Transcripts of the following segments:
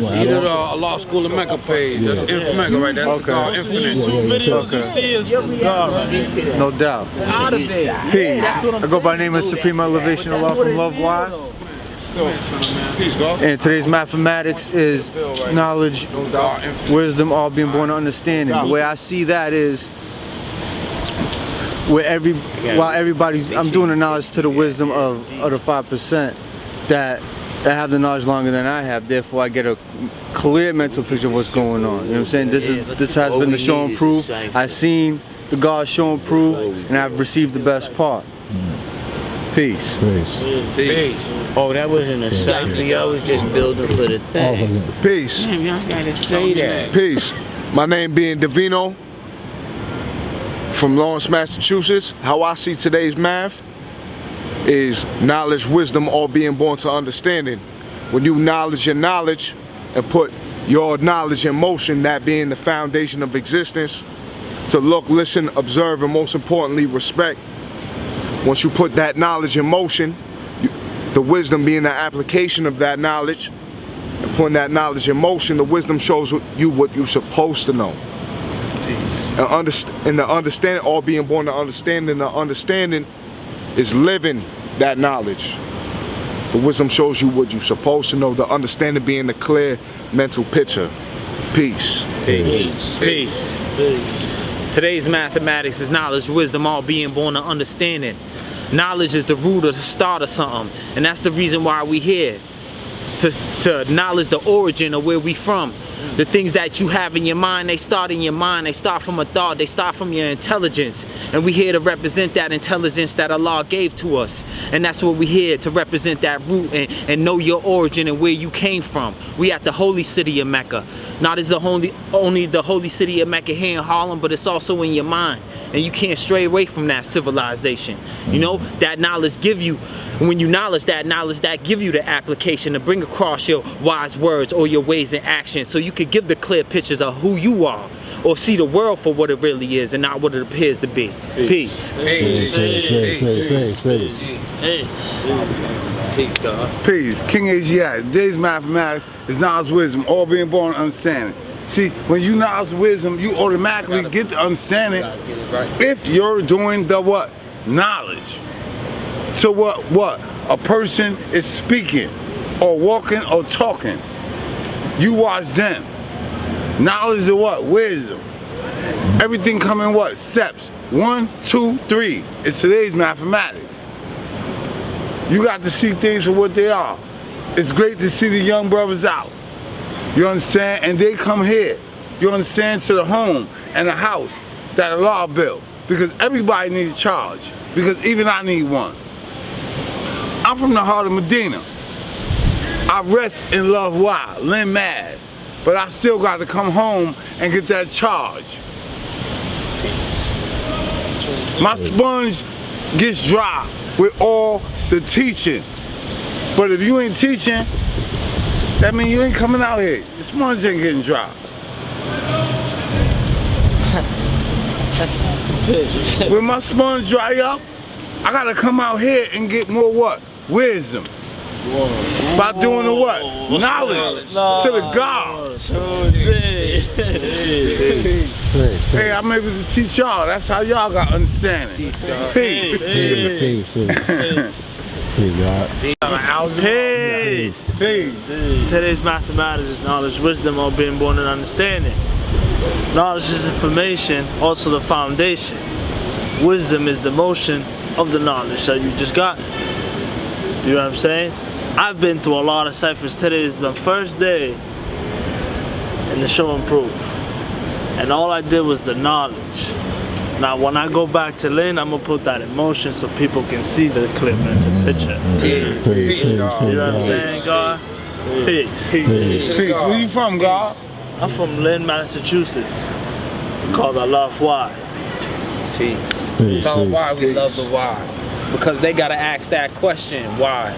Either a law school of Mecca page. That's Mecca, right? That's God Infinite. Two videos you see is from God, right? No doubt. Peace. I go by the name of Supreme Elevation of Love from Love Why. Peace, God. And today's mathematics is knowledge, wisdom, all being born to understanding. The way I see that is, while everybody's, I'm doing the knowledge to the wisdom of the 5% that have the knowledge longer than I have. Therefore, I get a clear mental picture of what's going on. You know what I'm saying? This has been the show and proof. I've seen the God show and prove, and I've received the best part. Peace. Peace. Oh, that wasn't a cipher. Y'all was just building for the thing. Peace. Damn, y'all gotta say that. Peace. My name being Davino from Lawrence, Massachusetts. How I see today's math is knowledge, wisdom, all being born to understanding. When you acknowledge your knowledge and put your knowledge in motion, that being the foundation of existence, to look, listen, observe, and most importantly, respect. Once you put that knowledge in motion, the wisdom being the application of that knowledge, and putting that knowledge in motion, the wisdom shows you what you're supposed to know. And the understanding, all being born to understanding, the understanding is living that knowledge. The wisdom shows you what you're supposed to know, the understanding being the clear mental picture. Peace. Peace. Peace. Peace. Today's mathematics is knowledge, wisdom, all being born to understanding. Knowledge is the root or the start of something, and that's the reason why we're here, to acknowledge the origin of where we from. The things that you have in your mind, they start in your mind, they start from a thought, they start from your intelligence. And we're here to represent that intelligence that Allah gave to us. And that's what we're here to represent, that root and know your origin and where you came from. We at the holy city of Mecca. Not as only the holy city of Mecca here in Harlem, but it's also in your mind. And you can't stray away from that civilization. You know, that knowledge give you, when you knowledge, that give you the application to bring across your wise words or your ways and actions, so you could give the clear pictures of who you are, or see the world for what it really is and not what it appears to be. Peace. Peace. Peace. Peace, God. Peace. King Asiatic. Today's mathematics is knowledge, wisdom, all being born to understanding. See, when you knowledge wisdom, you automatically get the understanding if you're doing the what? Knowledge. So what? A person is speaking or walking or talking. You watch them. Knowledge is what? Wisdom. Everything come in what? Steps. 1, 2, 3. It's today's mathematics. You got to see things for what they are. It's great to see the young brothers out. You understand? And they come here. You understand? To the home and the house that Allah built. Because everybody needs a charge. Because even I need one. I'm from the heart of Medina. I rest in love why? Lynn Mass. But I still got to come home and get that charge. My sponge gets dry with all the teaching. But if you ain't teaching, that means you ain't coming out here. The sponge ain't getting dry. When my sponge dry up, I gotta come out here and get more what? Wisdom. By doing the what? Knowledge to the gods. Hey, I'm able to teach y'all. That's how y'all got understanding. Peace. Peace. Peace. Today's mathematics is knowledge, wisdom, all being born in understanding. Knowledge is information, also the foundation. Wisdom is the motion of the knowledge that you just got. You know what I'm saying? I've been through a lot of ciphers. Today is my first day in the show and proof. And all I did was the knowledge. Now when I go back to Lynn, I'm gonna put that in motion so people can see the clear mental picture. Peace. You know what I'm saying, God? Peace. Peace. Where you from, God? I'm from Lynn, Massachusetts. Called I Love Why. Peace. Tell them why we love the why. Because they gotta ask that question, why?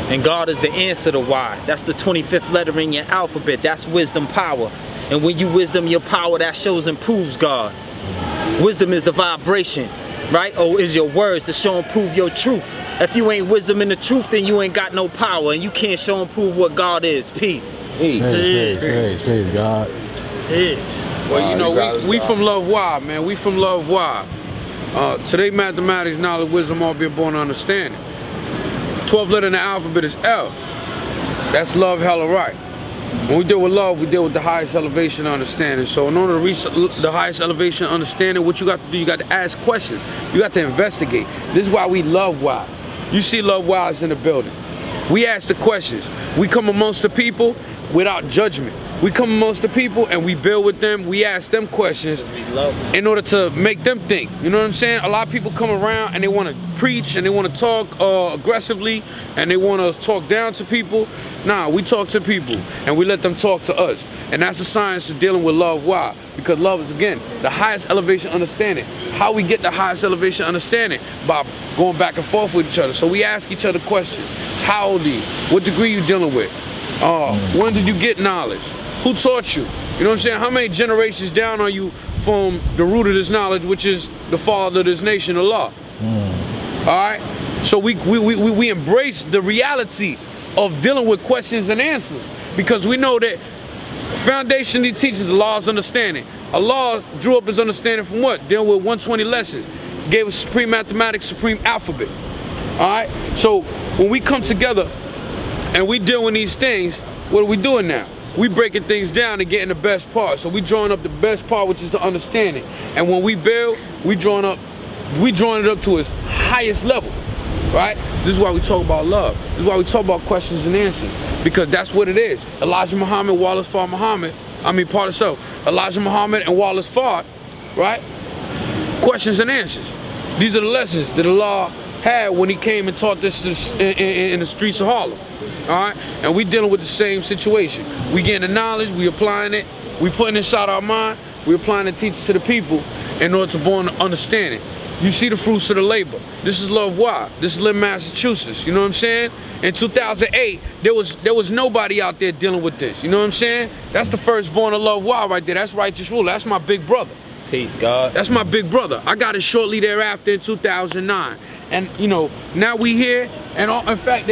And God is the answer to why. That's the 25th letter in your alphabet. That's wisdom power. And when you wisdom your power, that shows and proves God. Wisdom is the vibration, right? Or is your words to show and prove your truth. If you ain't wisdom in the truth, then you ain't got no power, and you can't show and prove what God is. Peace. Praise God. Peace. Well, you know, we from Love Why, man. We from Love Why. Today, mathematics, knowledge, wisdom, all being born understanding. 12th letter in the alphabet is L. That's love, hella right. When we deal with love, we deal with the highest elevation of understanding. So in order to reach the highest elevation of understanding, what you got to do, you got to ask questions. You got to investigate. This is why we love why. You see love whys in the building. We ask the questions. We come amongst the people without judgment. We come amongst the people and we build with them. We ask them questions in order to make them think. You know what I'm saying? A lot of people come around and they want to preach and they want to talk aggressively and they want to talk down to people. Nah, we talk to people and we let them talk to us. And that's the science of dealing with love. Why? Because love is, again, the highest elevation understanding. How we get the highest elevation understanding? By going back and forth with each other. So we ask each other questions. How old are you? What degree you dealing with? When did you get knowledge? Who taught you? You know what I'm saying? How many generations down are you from the root of this knowledge, which is the father of this nation, Allah? All right? So we embrace the reality of dealing with questions and answers because we know that foundation He teaches Allah's understanding. Allah drew up His understanding from what? Dealing with 120 lessons. He gave us supreme mathematics, supreme alphabet. All right? So when we come together and we deal with these things, what are we doing now? We breaking things down and getting the best part. So we drawing up the best part, which is the understanding. And when we build, we drawing it up to its highest level, right? This is why we talk about love. This is why we talk about questions and answers, because that's what it is. Elijah Muhammad, Wallace Fard Muhammad, part of self. Elijah Muhammad and Wallace Fard, right? Questions and answers. These are the lessons that Allah had when He came and taught this in the streets of Harlem. All right, and we dealing with the same situation. We getting the knowledge, we applying it, we putting it inside our mind, we applying the teachings to the people in order to born understanding. You see the fruits of the labor. This is Love Why. This is Lynn, Massachusetts. You know what I'm saying? In 2008, there was nobody out there dealing with this. You know what I'm saying? That's the first born of Love Why right there. That's Righteous Ruler. That's my big brother. Peace, God. That's my big brother. I got it shortly thereafter in 2009. And you know, now we here, and in fact,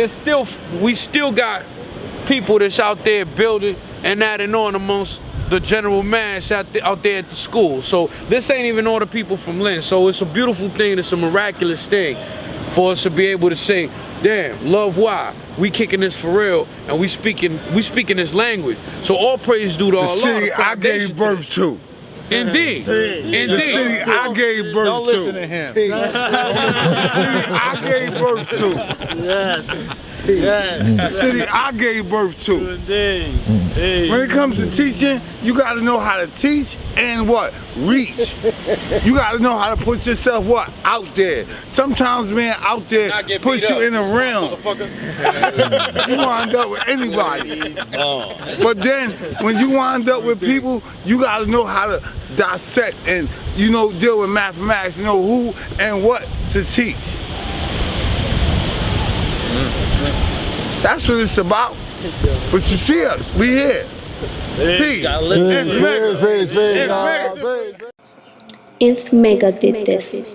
we still got people that's out there building and adding on amongst the general mass out there at the school. So this ain't even all the people from Lynn. So it's a beautiful thing. It's a miraculous thing for us to be able to say, damn, Love Why. We kicking this for real, and we speaking this language. So all praise due to Allah. The city I gave birth to. Indeed. Indeed. The city I gave birth to. Don't listen to him. The city I gave birth to. Yes. Yes. The city I gave birth to. Indeed. When it comes to teaching, you got to know how to teach and what? Reach. You got to know how to put yourself what? Out there. Sometimes, man, out there puts you in a realm. You wind up with anybody. But then, when you wind up with people, you got to know how to dissect and, you know, deal with mathematics, know who and what to teach. That's what it's about. But you see us, we here. Peace. It's Mecca. Praise. If Mecca did this.